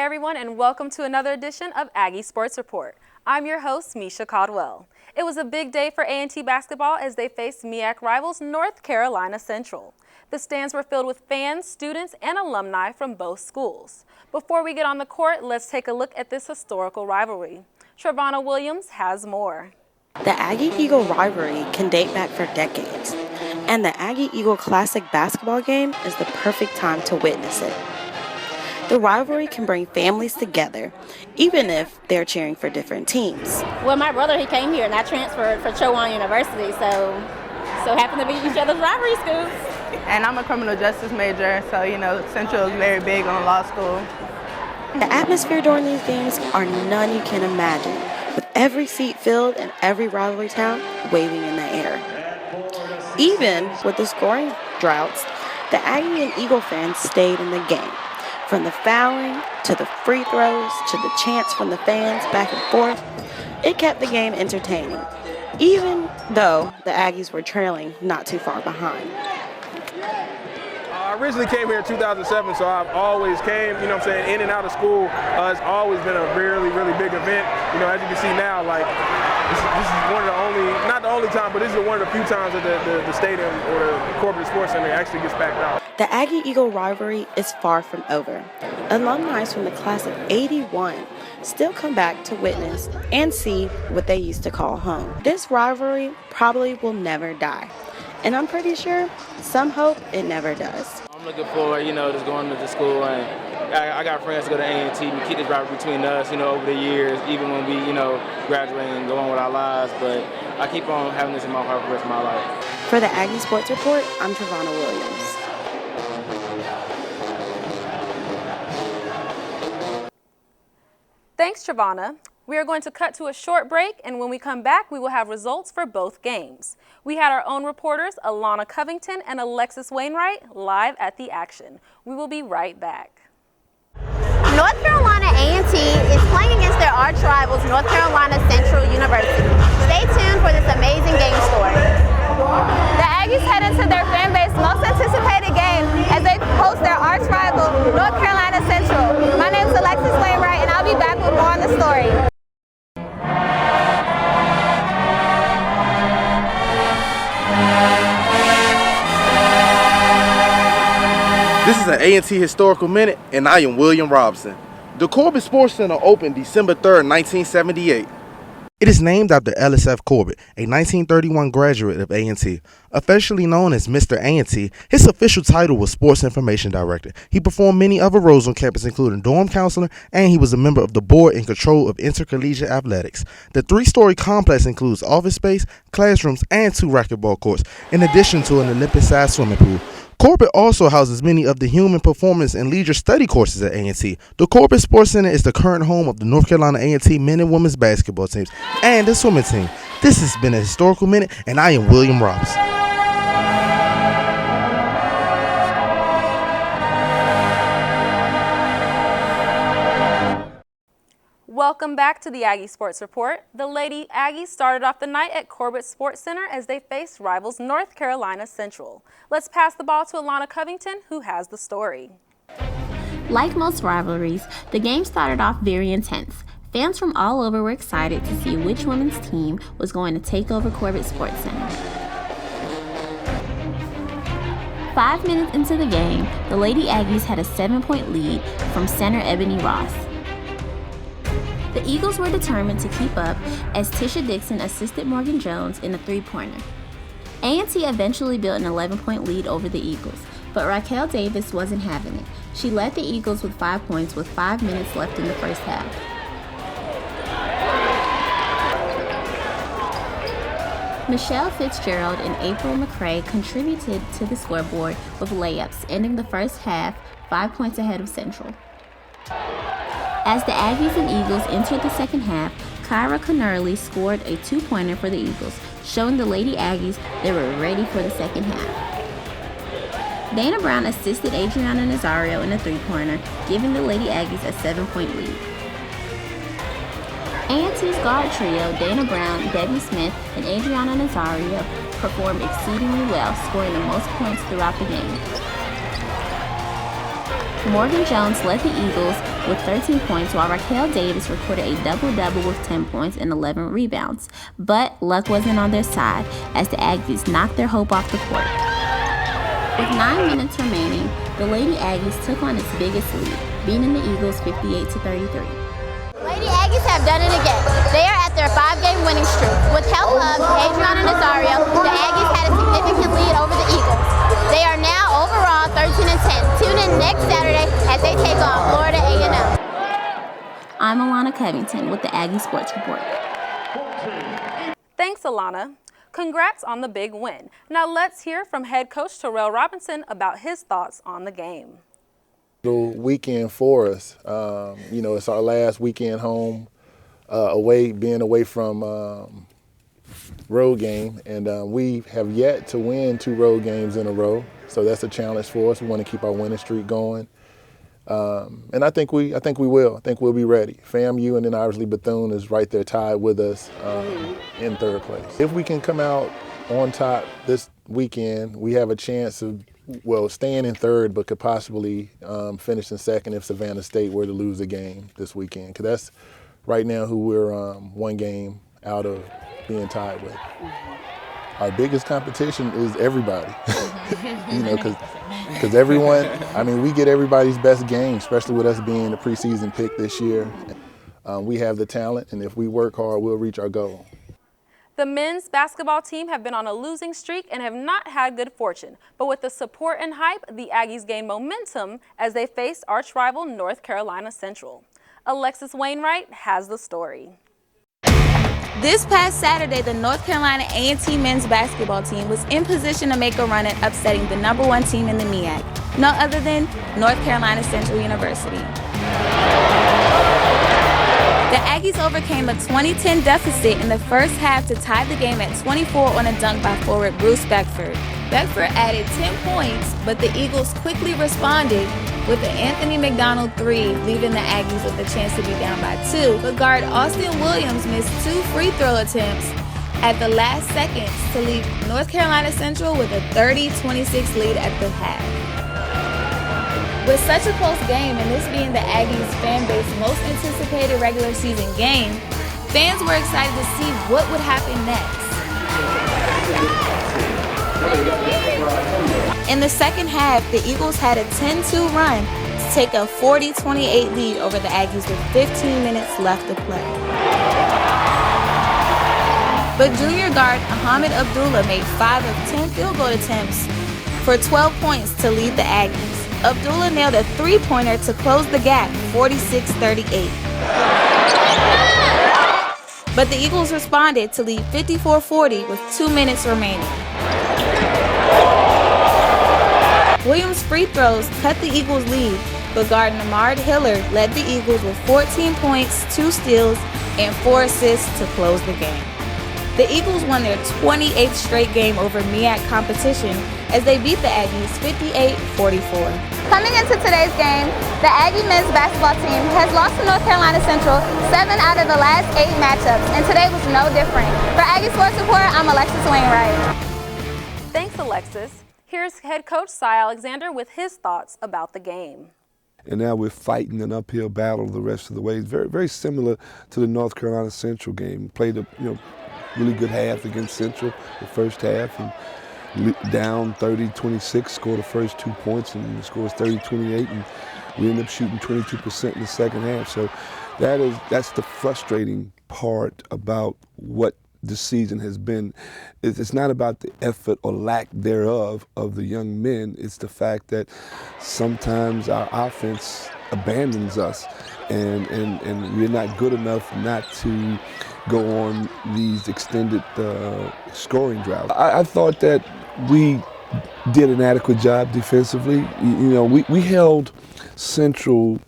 everyone, and welcome to another edition of Aggie Sports Report. I'm your host, Misha Caldwell. It was a big day for A&T basketball as they faced MEAC rivals North Carolina Central. The stands were filled with fans, students, and alumni from both schools. Before we get on the court, let's take a look at this historical rivalry. Trevonna Williams has more. The Aggie-Eagle rivalry can date back for decades, and the Aggie-Eagle Classic basketball game is the perfect time to witness it. The rivalry can bring families together, even if they're cheering for different teams. Well, my brother, he came here, and I transferred for Kunweah University, so happened to be each other's rivalry schools. And I'm a criminal justice major, so, Central is very big on law school. The atmosphere during these games are none you can imagine, with every seat filled and every rivalry town waving in the air. Even with the scoring droughts, the Aggie and Eagle fans stayed in the game. From the fouling, to the free throws, to the chants from the fans back and forth, it kept the game entertaining, even though the Aggies were trailing not too far behind. I originally came here in 2007, so I've always came, in and out of school. It's always been a really, really big event. As you can see now, this is one of the only, not the only time, but this is one of the few times that the stadium or the Corbett Sports Center actually gets packed out. The Aggie-Eagle rivalry is far from over. Alumni from the class of '81 still come back to witness and see what they used to call home. This rivalry probably will never die, and I'm pretty sure some hope it never does. I'm looking forward, just going to the school, and I got friends to go to A&T and keep this rivalry between us, over the years, even when we, graduate and go on with our lives. But I keep on having this in my heart for the rest of my life. For the Aggie Sports Report, I'm Trevonna Williams. Thanks, Trevonna. We are going to cut to a short break, and when we come back, we will have results for both games. We had our own reporters, Alana Covington and Alexis Wainwright, live at the action. We will be right back. North Carolina A&T is playing against their arch rivals, North Carolina Central University. Stay tuned for this amazing game story. The Aggies head into their fan base most anticipated game as they host their arch rival, North Carolina Central. My name is Alexis Wainwright, and I'll be back with more on the story. This is an A&T Historical Minute, and I am William Robson. The Corbett Sports Center opened December 3rd, 1978. It is named after Ellis F. Corbett, a 1931 graduate of A&T. Officially known as Mr. A&T, his official title was Sports Information Director. He performed many other roles on campus, including dorm counselor, and he was a member of the board in control of intercollegiate athletics. The three-story complex includes office space, classrooms, and 2 racquetball courts, in addition to an Olympic-sized swimming pool. Corbett also houses many of the human performance and leisure study courses at A&T. The Corbett Sports Center is the current home of the North Carolina A&T men and women's basketball teams and the swimming team. This has been a Historical Minute, and I am William Robson. Welcome back to the Aggie Sports Report. The Lady Aggies started off the night at Corbett Sports Center as they faced rivals North Carolina Central. Let's pass the ball to Alana Covington, who has the story. Like most rivalries, the game started off very intense. Fans from all over were excited to see which women's team was going to take over Corbett Sports Center. 5 minutes into the game, the Lady Aggies had a 7-point lead from center Ebony Ross. The Eagles were determined to keep up as Tisha Dixon assisted Morgan Jones in a 3-pointer. A&T eventually built an 11-point lead over the Eagles, but Raquel Davis wasn't having it. She led the Eagles with 5 points with 5 minutes left in the first half. Michelle Fitzgerald and April McCray contributed to the scoreboard with layups, ending the first half 5 points ahead of Central. As the Aggies and Eagles entered the second half, Kyra Connerly scored a 2-pointer for the Eagles, showing the Lady Aggies they were ready for the second half. Dana Brown assisted Adriana Nazario in a 3-pointer, giving the Lady Aggies a 7-point lead. A&T's guard trio, Dana Brown, Debbie Smith, and Adriana Nazario, performed exceedingly well, scoring the most points throughout the game. Morgan Jones led the Eagles with 13 points, while Raquel Davis recorded a double-double with 10 points and 11 rebounds. But luck wasn't on their side as the Aggies knocked their hope off the court. With 9 minutes remaining, the Lady Aggies took on its biggest lead, beating the Eagles 58-33. Lady Aggies have done it again. They are at their 5-game winning streak. With help of Adriana Nazario, the Aggies had a significant lead over the Eagles. They are now overall 13-10. Tune in next Saturday as they take on Florida A&M. I'm Alana Covington with the Aggie Sports Report. Thanks, Alana. Congrats on the big win. Now let's hear from head coach Terrell Robinson about his thoughts on the game. The weekend for us, it's our last weekend home, being away from road game, and we have yet to win 2 road games in a row. So that's a challenge for us. We want to keep our winning streak going, and I think we will. I think we'll be ready. FAMU and then obviously Bethune is right there tied with us in 3rd place. If we can come out on top this weekend, we have a chance of staying in 3rd, but could possibly finish in 2nd if Savannah State were to lose a game this weekend. Because that's right now who we're 1 game out of being tied with. Our biggest competition is everybody, because everyone, we get everybody's best game, especially with us being the preseason pick this year. We have the talent, and if we work hard, we'll reach our goal. The men's basketball team have been on a losing streak and have not had good fortune. But with the support and hype, the Aggies gained momentum as they faced arch rival North Carolina Central. Alexis Wainwright has the story. This past Saturday, the North Carolina A&T men's basketball team was in position to make a run at upsetting the #1 team in the MEAC, no other than North Carolina Central University. The Aggies overcame a 20-10 deficit in the first half to tie the game at 24 on a dunk by forward Bruce Beckford. Beckford added 10 points, but the Eagles quickly responded with the Anthony McDonald 3, leaving the Aggies with a chance to be down by 2. But guard Austin Williams missed 2 free throw attempts at the last seconds to leave North Carolina Central with a 30-26 lead at the half. With such a close game, and this being the Aggies fan base's most anticipated regular season game, fans were excited to see what would happen next. In the second half, the Eagles had a 10-2 run to take a 40-28 lead over the Aggies with 15 minutes left to play. But junior guard Ahmed Abdullah made 5 of 10 field goal attempts for 12 points to lead the Aggies. Abdullah nailed a 3-pointer to close the gap, 46-38. But the Eagles responded to lead 54-40 with 2 minutes remaining. Williams' free throws cut the Eagles' lead, but guard Namard Hillard led the Eagles with 14 points, 2 steals, and 4 assists to close the game. The Eagles won their 28th straight game over MEAC competition as they beat the Aggies 58-44. Coming into today's game, the Aggie men's basketball team has lost to North Carolina Central 7 out of the last 8 matchups, and today was no different. For Aggie Sports Report, I'm Alexis Wainwright. Thanks, Alexis. Here's head coach Cy Alexander with his thoughts about the game. And now we're fighting an uphill battle the rest of the way. It's very, very similar to the North Carolina Central game. Played a really good half against Central, the first half, and down 30-26, scored the first 2 points, and the score was 30-28, and we ended up shooting 22% in the second half. So that's the frustrating part about what the season has been. It's not about the effort or lack thereof of the young men. It's the fact that sometimes our offense abandons us, and we're not good enough not to go on these extended scoring droughts. I thought that we did an adequate job defensively. We held Central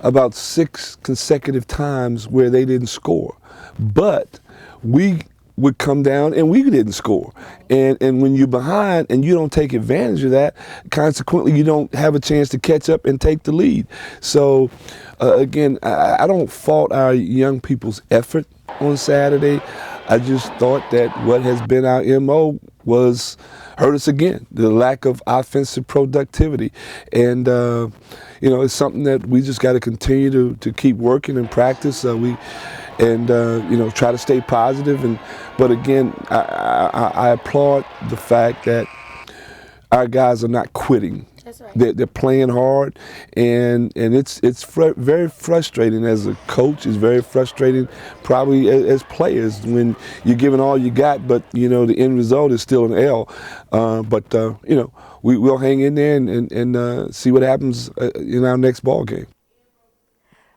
about 6 consecutive times where they didn't score, but we would come down and we didn't score. And when you're behind and you don't take advantage of that, consequently you don't have a chance to catch up and take the lead. So again, I don't fault our young people's effort on Saturday. I just thought that what has been our MO hurt us again. The lack of offensive productivity, and it's something that we just got to continue to keep working and practice. Try to stay positive. But again, I applaud the fact that our guys are not quitting. That's right. They're playing hard, and it's very frustrating as a coach. It's very frustrating probably as players when you're giving all you got, but the end result is still an L. We'll hang in there and see what happens in our next ball game.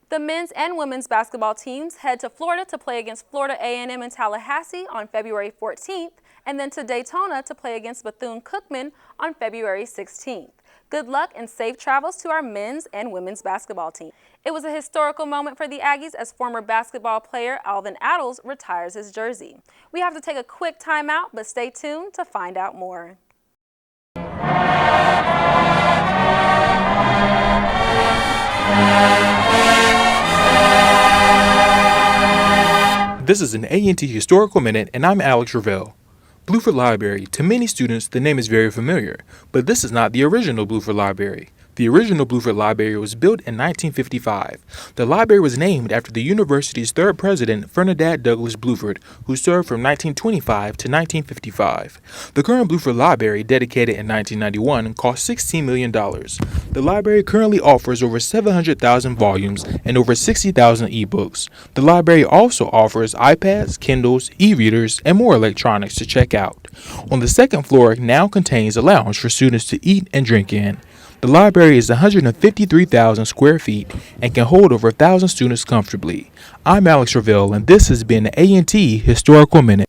The men's and women's basketball teams head to Florida to play against Florida A&M in Tallahassee on February 14th, and then to Daytona to play against Bethune-Cookman on February 16th. Good luck and safe travels to our men's and women's basketball team. It was a historical moment for the Aggies as former basketball player Alvin Attles retires his jersey. We have to take a quick timeout, but stay tuned to find out more. This is an A&T Historical Minute, and I'm Alex Ravel. Bluford Library. To many students, the name is very familiar, but this is not the original Bluford Library. The original Bluford Library was built in 1955. The library was named after the university's third president, Ferdinand Douglass Bluford, who served from 1925 to 1955. The current Bluford Library, dedicated in 1991, cost $16 million. The library currently offers over 700,000 volumes and over 60,000 ebooks. The library also offers iPads, Kindles, e-readers, and more electronics to check out. On the second floor now contains a lounge for students to eat and drink in. The library is 153,000 square feet and can hold over 1,000 students comfortably. I'm Alex Ravel, and this has been the A&T Historical Minute.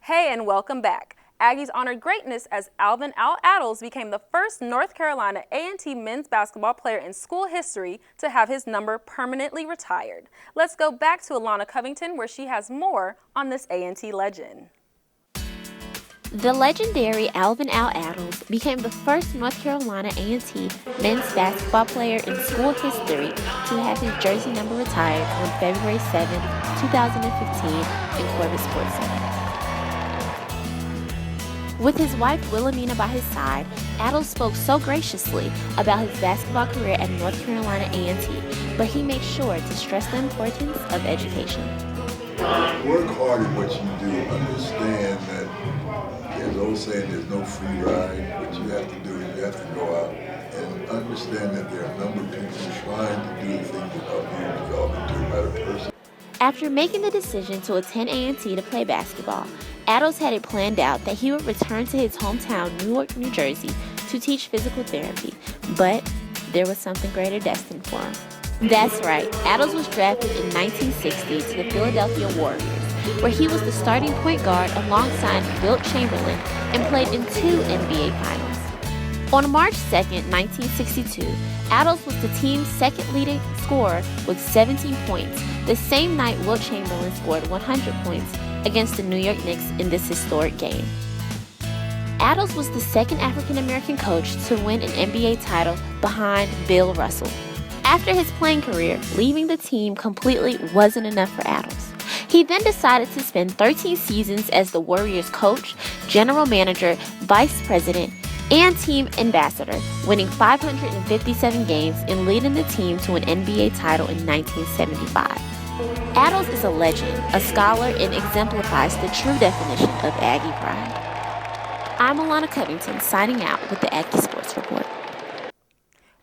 Hey, and welcome back. Aggies honored greatness as Alvin Attles became the first North Carolina A&T men's basketball player in school history to have his number permanently retired. Let's go back to Alana Covington where she has more on this A&T legend. The legendary Alvin Attles became the first North Carolina A&T men's basketball player in school history to have his jersey number retired on February 7, 2015 in Corbett Sports Center. With his wife Wilhelmina by his side, Attles spoke so graciously about his basketball career at North Carolina A&T, but he made sure to stress the importance of education. Work hard at what you do. Understand that there's old saying there's no free ride. What you have to do is you have to go out and understand that there are a number of people trying to do the things that help you develop into a better person. After making the decision to attend A&T to play basketball, Attles had it planned out that he would return to his hometown, Newark, New Jersey, to teach physical therapy, but there was something greater destined for him. That's right, Attles was drafted in 1960 to the Philadelphia Warriors, where he was the starting point guard alongside Wilt Chamberlain and played in 2 NBA Finals. On March 2, 1962, Attles was the team's second leading scorer with 17 points, the same night Wilt Chamberlain scored 100 points against the New York Knicks in this historic game. Attles was the second African-American coach to win an NBA title behind Bill Russell. After his playing career, leaving the team completely wasn't enough for Attles. He then decided to spend 13 seasons as the Warriors coach, general manager, vice president, and team ambassador, winning 557 games and leading the team to an NBA title in 1975. Attles is a legend, a scholar, and exemplifies the true definition of Aggie pride. I'm Alana Covington, signing out with the Aggie Sports Report.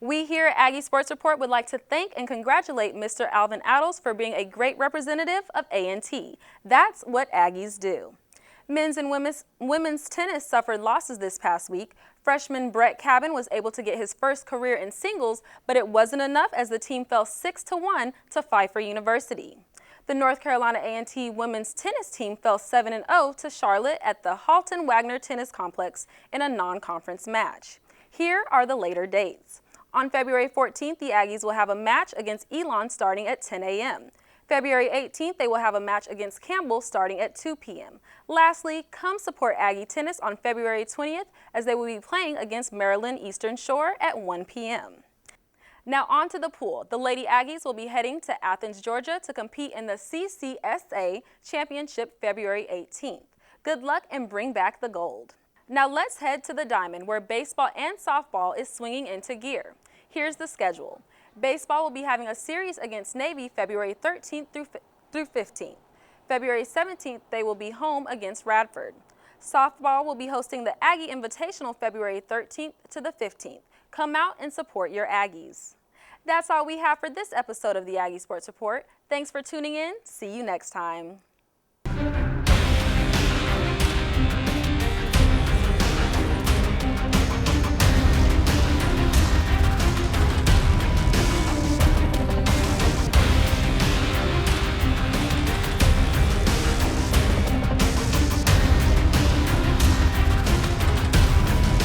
We here at Aggie Sports Report would like to thank and congratulate Mr. Alvin Attles for being a great representative of A&T. That's what Aggies do. Men's and women's tennis suffered losses this past week. Freshman Brett Cabin was able to get his first career in singles, but it wasn't enough as the team fell 6-1 to Pfeiffer University. The North Carolina A&T women's tennis team fell 7-0 to Charlotte at the Halton Wagner Tennis Complex in a non-conference match. Here are the later dates. On February 14th, the Aggies will have a match against Elon starting at 10 a.m. February 18th, they will have a match against Campbell starting at 2 p.m. Lastly, come support Aggie tennis on February 20th as they will be playing against Maryland Eastern Shore at 1 p.m. Now on to the pool. The Lady Aggies will be heading to Athens, Georgia to compete in the CCSA Championship February 18th. Good luck and bring back the gold. Now let's head to the Diamond, where baseball and softball is swinging into gear. Here's the schedule. Baseball will be having a series against Navy February 13th through 15th. February 17th, they will be home against Radford. Softball will be hosting the Aggie Invitational February 13th to the 15th. Come out and support your Aggies. That's all we have for this episode of the Aggie Sports Report. Thanks for tuning in. See you next time.